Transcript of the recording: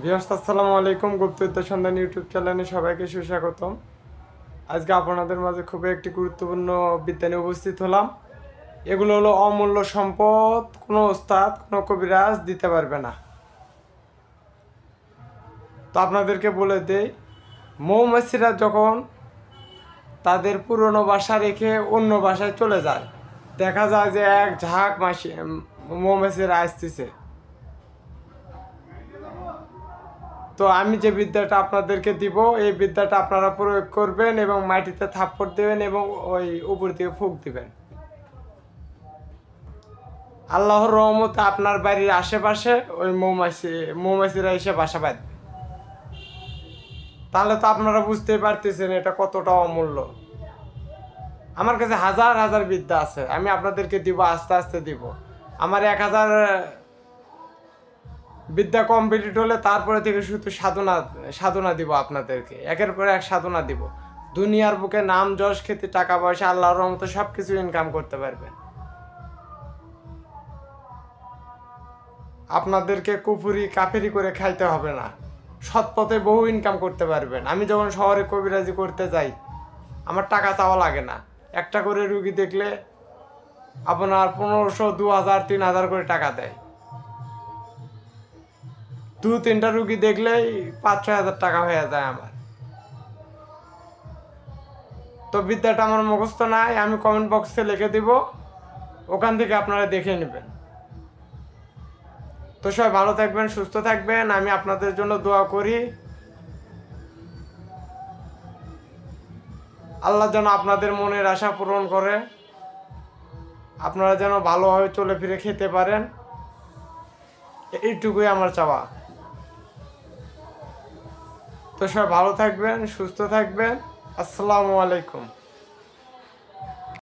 Viewers আসসালামু আলাইকুম। গুপ্তবিদ্যা সন্ধান ইউটিউব চ্যানেলে সবাইকে সুস্বাগতম। আজকে আপনাদের মাঝে খুবই একটি গুরুত্বপূর্ণ বিদ্যা নিয়ে উপস্থিত হলাম। এগুলো হলো অমূল্য সম্পদ, কোনো ওস্তাদ কোনো কবিরাজ দিতে পারবে না। তো আপনাদেরকে বলে দেই, মৌমাছিরা যখন তাদের পুরনো বাসা রেখে অন্য বাসায় চলে যায়, দেখা যায় যে এক ঝাঁক মৌমাছিরা আসতেছে। তো আমি যে বিদ্যাটা আপনাদেরকে দিব, এই বিদ্যাটা আপনারা প্রয়োগ করবেন এবং মাটিতে থাপ্পড় দেবেন এবং ওই উপর দিয়ে ফুঁক দিবেন। আল্লাহর রহমতে আপনার বাড়ির আশেপাশে ওই মৌমাছিরা এসে বাসা বাঁধবে। তাহলে তো আপনারা বুঝতেই পারতেছেন এটা কতটা অমূল্য। আমার কাছে হাজার হাজার বিদ্যা আছে, আমি আপনাদেরকে দিব, আস্তে আস্তে দিব। আমার 1000 বিদ্যা কমপ্লিট হলে তারপরে থেকে শুধু সাধনা দিব আপনাদেরকে, একের পর এক সাধনা দিব। দুনিয়ার বুকে নাম যশ খ্যাতি টাকা পয়সা আল্লাহর রহমতে সব কিছু ইনকাম করতে পারবেন। আপনাদেরকে কুফুরি কাফেরি করে খাইতে হবে না, সৎ পথে বহু ইনকাম করতে পারবেন। আমি যখন শহরে কবিরাজি করতে যাই, আমার টাকা চাওয়া লাগে না। একটা করে রুগী দেখলে আপনার 1500, 2000, 3000 করে টাকা দেয়। 2-3টা রুগী দেখলেই 5-6 হাজার টাকা হয়ে যায় আমার। তো বিদ্যাটা আমার মুখস্থ নাই, আমি কমেন্ট বক্সে লিখে দিব, ওখান থেকে আপনারা দেখে নেবেন। তো সবাই ভালো থাকবেন, সুস্থ থাকবেন। আমি আপনাদের জন্য দোয়া করি, আল্লাহ যেন আপনাদের মনের আশা পূরণ করে, আপনারা যেন ভালোভাবে চলে ফিরে খেতে পারেন, এইটুকুই আমার চাওয়া। তো সবাই ভালো থাকবেন, সুস্থ থাকবেন। আসসালামু আলাইকুম।